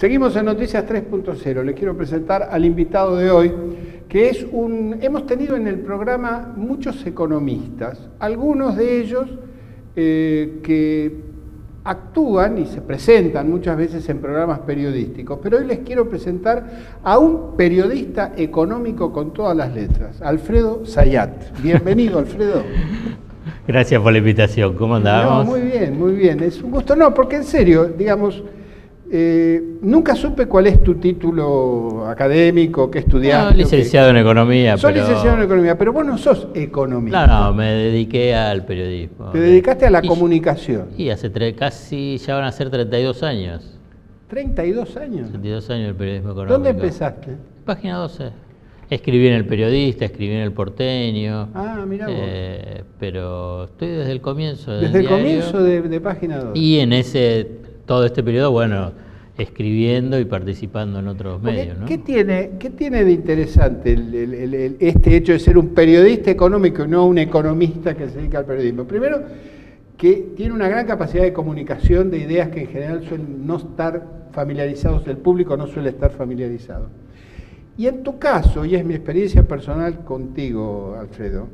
Seguimos en Noticias 3.0. Le quiero presentar al invitado de hoy, que es hemos tenido en el programa muchos economistas, algunos de ellos que actúan y se presentan muchas veces en programas periodísticos, pero hoy les quiero presentar a un periodista económico con todas las letras, Alfredo Zayat. Bienvenido, Alfredo. Gracias por la invitación. ¿Cómo andamos? No, muy bien, muy bien. Es un gusto. No, porque en serio, digamos, nunca supe cuál es tu título académico, qué estudiaste. No, licenciado en Economía. Soy licenciado en Economía, pero vos no sos economista. No, me dediqué al periodismo. Te dedicaste a la comunicación. Y hace casi, ya van a ser 32 años. ¿32 años? 32 años del periodismo económico. ¿Dónde empezaste? Página 12. Escribí en El Periodista, escribí en El Porteño. Ah, mirá vos. Pero estoy desde el comienzo del Desde el diario, comienzo de Página 12. Y en todo este periodo, bueno, escribiendo y participando en otros medios, ¿no? ¿Qué tiene de interesante este hecho de ser un periodista económico y no un economista que se dedica al periodismo? Primero, que tiene una gran capacidad de comunicación de ideas que en general suelen no estar familiarizados, el público no suele estar familiarizado. Y en tu caso, y es mi experiencia personal contigo, Alfredo,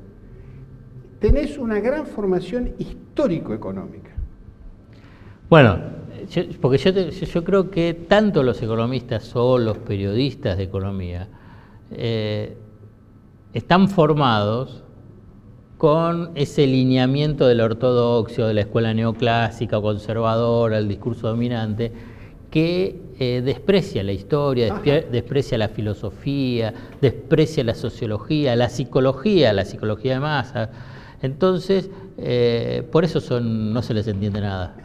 tenés una gran formación histórico-económica. Bueno, porque yo creo que tanto los economistas o los periodistas de economía están formados con ese lineamiento de la ortodoxia, de la escuela neoclásica o conservadora, el discurso dominante, que desprecia la historia, desprecia la filosofía, desprecia la sociología, la psicología de masa. Entonces, por eso no se les entiende nada.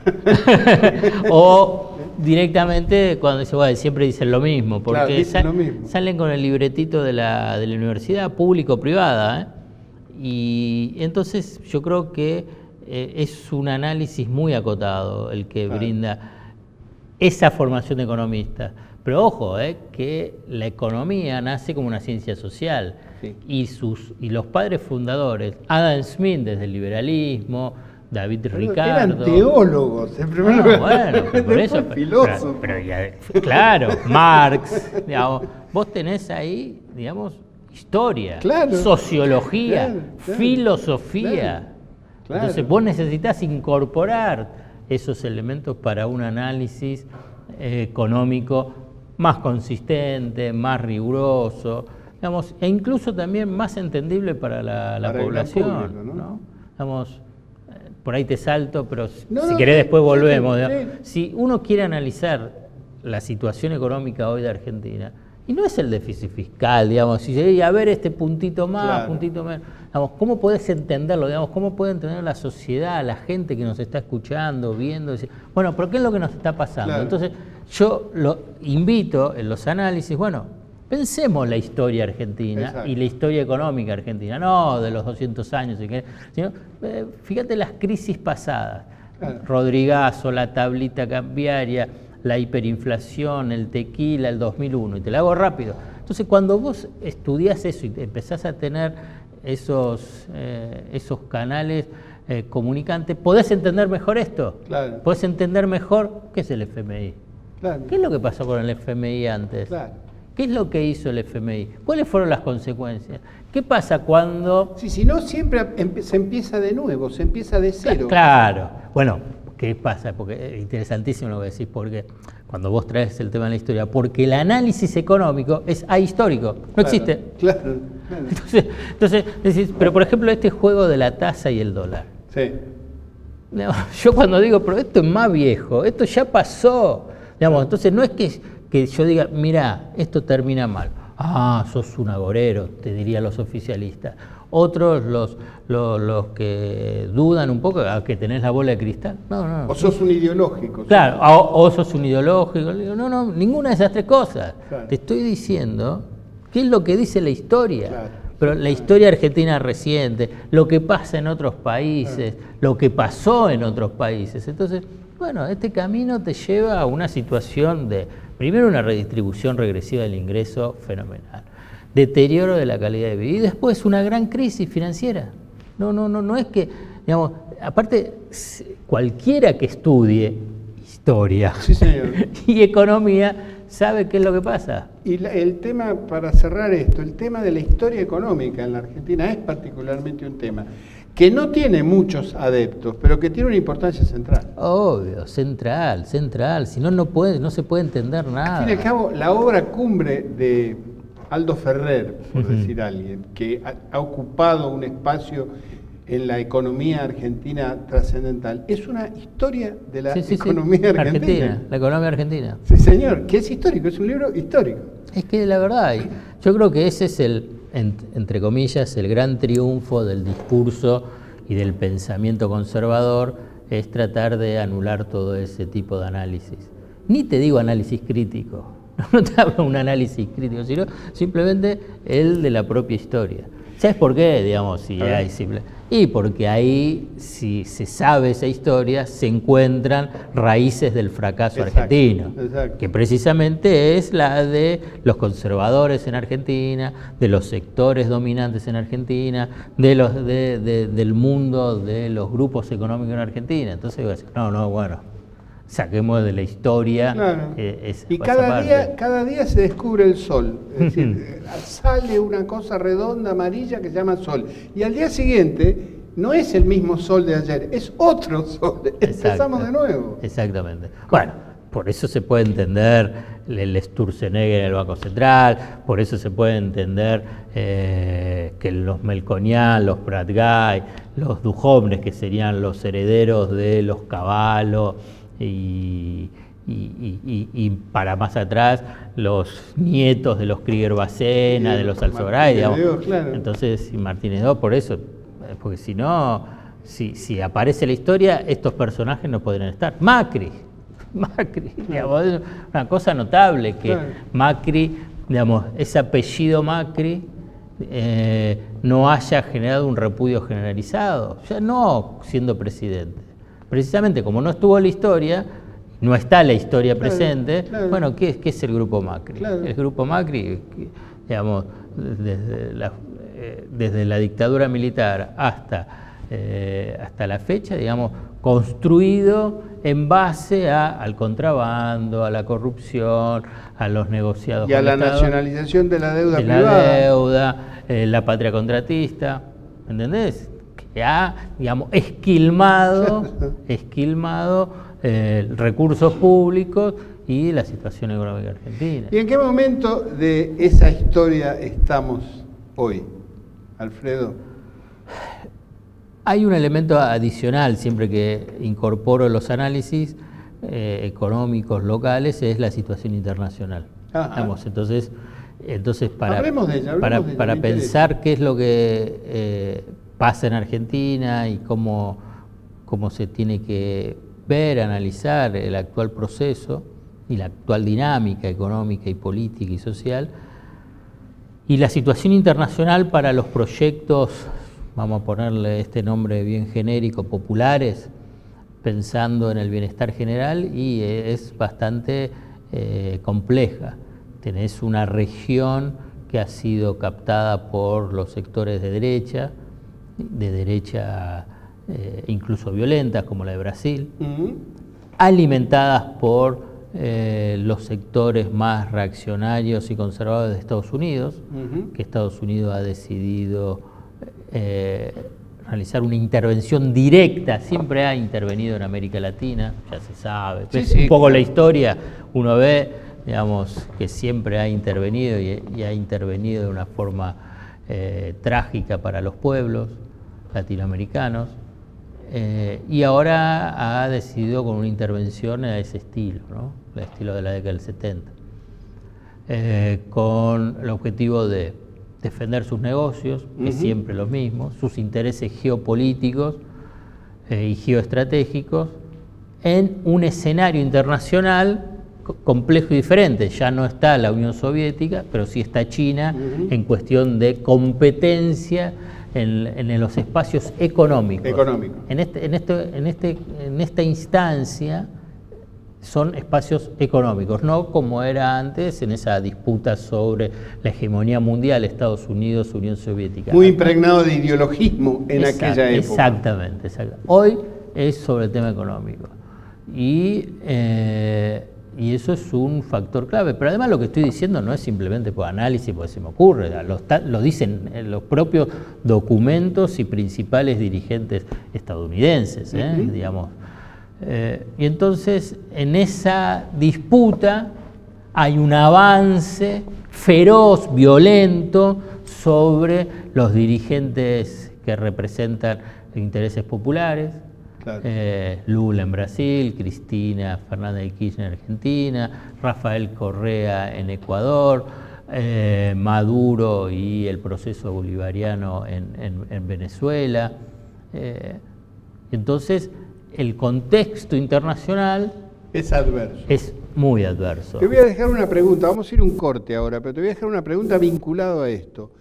O directamente cuando dicen, bueno, siempre dicen lo mismo, porque claro, lo mismo. Salen con el libretito de la universidad público-privada, y entonces yo creo que es un análisis muy acotado el que brinda esa formación de economista. Pero ojo, que la economía nace como una ciencia social. Sí. Y los padres fundadores, Adam Smith desde el liberalismo, David Ricardo. Eran teólogos, en primer lugar. Bueno, por eso. Filósofos. Claro, Marx, digamos, vos tenés ahí, digamos, historia, sociología, filosofía. Claro. Entonces vos necesitas incorporar esos elementos para un análisis económico más consistente, más riguroso, digamos, e incluso también más entendible para la población, público, ¿no? Digamos, por ahí te salto, pero si querés después volvemos. Si uno quiere analizar la situación económica hoy de Argentina, y no es el déficit fiscal, digamos, si a ver este puntito más, puntito menos, digamos, ¿cómo podés entenderlo? Digamos, ¿cómo puede entender la sociedad, la gente que nos está escuchando, viendo? Decir, bueno, ¿pero qué es lo que nos está pasando? Entonces, yo lo invito en los análisis, bueno, pensemos la historia argentina y la historia económica argentina, no de los 200 años, sino fíjate las crisis pasadas, Rodrigazo, la tablita cambiaria, la hiperinflación, el tequila, el 2001, y te la hago rápido. Entonces, cuando vos estudiás eso y empezás a tener esos canales comunicantes, podés entender mejor esto. Claro. Podés entender mejor qué es el FMI. Claro. ¿Qué es lo que pasó con el FMI antes? Claro. ¿Qué es lo que hizo el FMI? ¿Cuáles fueron las consecuencias? ¿Qué pasa cuando...? Sí, si no, siempre se empieza de nuevo, se empieza de cero. Claro. Bueno, ¿qué pasa? Porque es interesantísimo lo que decís, porque cuando vos traes el tema de la historia, porque el análisis económico es ahistórico, no existe. Claro. Entonces decís, pero por ejemplo este juego de la tasa y el dólar. Sí. Yo cuando digo, pero esto es más viejo, esto ya pasó. Digamos, entonces no es que yo diga, mirá, esto termina mal. Ah, sos un agorero, te dirían los oficialistas. Otros, los que dudan un poco, que tenés la bola de cristal. No. O sos un ideológico. Claro, o sos un ideológico. No, ninguna de esas tres cosas. Claro. Te estoy diciendo qué es lo que dice la historia. Claro. Pero la historia argentina reciente, lo que pasa en otros países, lo que pasó en otros países. Entonces, bueno, este camino te lleva a una situación de, primero, una redistribución regresiva del ingreso fenomenal. Deterioro de la calidad de vida y después una gran crisis financiera. No es que, digamos, aparte, cualquiera que estudie historia. Sí, señor. Y economía sabe qué es lo que pasa. Y el tema, para cerrar esto, el tema de la historia económica en la Argentina es particularmente un tema que no tiene muchos adeptos, pero que tiene una importancia central. Obvio, central. Si no, no se puede entender nada. Al fin y al cabo, la obra cumbre de Aldo Ferrer, por decir alguien, que ha ocupado un espacio en la economía argentina trascendental, es una historia de la economía argentina. La economía argentina. Sí, señor, que es histórico, es un libro histórico. Es que la verdad, yo creo que ese es entre comillas, el gran triunfo del discurso y del pensamiento conservador, es tratar de anular todo ese tipo de análisis. Ni te digo análisis crítico, no te hablo de un análisis crítico, sino simplemente el de la propia historia. ¿Sabes por qué? Digamos, y porque ahí, si se sabe esa historia, se encuentran raíces del fracaso argentino, que precisamente es la de los conservadores en Argentina, de los sectores dominantes en Argentina, del mundo de los grupos económicos en Argentina. Entonces voy a decir, bueno, saquemos de la historia. Claro. Y cada día se descubre el sol. Es decir, sale una cosa redonda, amarilla, que se llama sol. Y al día siguiente no es el mismo sol de ayer, es otro sol. Empezamos de nuevo. Exactamente. Bueno, por eso se puede entender el Sturzenegger en el Banco Central, por eso se puede entender que los Melconian, los Prat Guy, los Duhovnes, que serían los herederos de los Cavallo, y para más atrás los nietos de los Krieger-Bacena, de los Alzogaray, digamos. Claro. Entonces, y Martínez II, por eso, porque si no, si aparece la historia, estos personajes no podrían estar. Macri, digamos, es una cosa notable que Macri, digamos, ese apellido Macri no haya generado un repudio generalizado, ya no siendo presidente. Precisamente como no estuvo la historia, no está la historia presente, bueno, ¿qué es el Grupo Macri? El Grupo Macri, digamos, desde la dictadura militar hasta la fecha, digamos, construido en base al contrabando, a la corrupción, a los negociados. Y a la nacionalización de la deuda privada. La patria contratista, ¿entendés? Que ha, digamos, esquilmado recursos públicos y la situación económica argentina. ¿Y en qué momento de esa historia estamos hoy, Alfredo? Hay un elemento adicional siempre que incorporo los análisis económicos locales, es la situación internacional. Vamos, entonces para pensar qué es lo que pasa en Argentina y cómo se tiene que ver, analizar el actual proceso y la actual dinámica económica y política y social, y la situación internacional para los proyectos, vamos a ponerle este nombre bien genérico, populares, pensando en el bienestar general, y es bastante compleja. Tenés una región que ha sido captada por los sectores de derecha incluso violentas, como la de Brasil, alimentadas por los sectores más reaccionarios y conservadores de Estados Unidos, que Estados Unidos ha decidido realizar una intervención directa, siempre ha intervenido en América Latina, ya se sabe, un poco la historia, uno ve, digamos, que siempre ha intervenido y ha intervenido de una forma trágica para los pueblos latinoamericanos, y ahora ha decidido con una intervención a ese estilo, ¿no? El estilo de la década del 70, con el objetivo de defender sus negocios, que es siempre lo mismo, sus intereses geopolíticos y geoestratégicos, en un escenario internacional complejo y diferente. Ya no está la Unión Soviética, pero sí está China en cuestión de competencia en los espacios económicos. En esta instancia son espacios económicos, no como era antes en esa disputa sobre la hegemonía mundial, Estados Unidos, Unión Soviética. Muy impregnado de ideologismo en aquella época. Exactamente. Hoy es sobre el tema económico. y eso es un factor clave. Pero además lo que estoy diciendo no es simplemente por análisis, porque se me ocurre, lo dicen los propios documentos y principales dirigentes estadounidenses, digamos. Y entonces en esa disputa hay un avance feroz, violento, sobre los dirigentes que representan intereses populares. Claro. Lula en Brasil, Cristina Fernández de Kirchner en Argentina, Rafael Correa en Ecuador, Maduro y el proceso bolivariano en Venezuela. Entonces, el contexto internacional es adverso. Es muy adverso. Te voy a dejar una pregunta, vamos a ir a un corte ahora, pero te voy a dejar una pregunta vinculada a esto.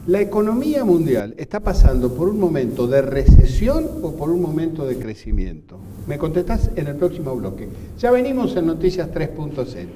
¿La economía mundial está pasando por un momento de recesión o por un momento de crecimiento? Me contestás en el próximo bloque. Ya venimos en Noticias 3.0.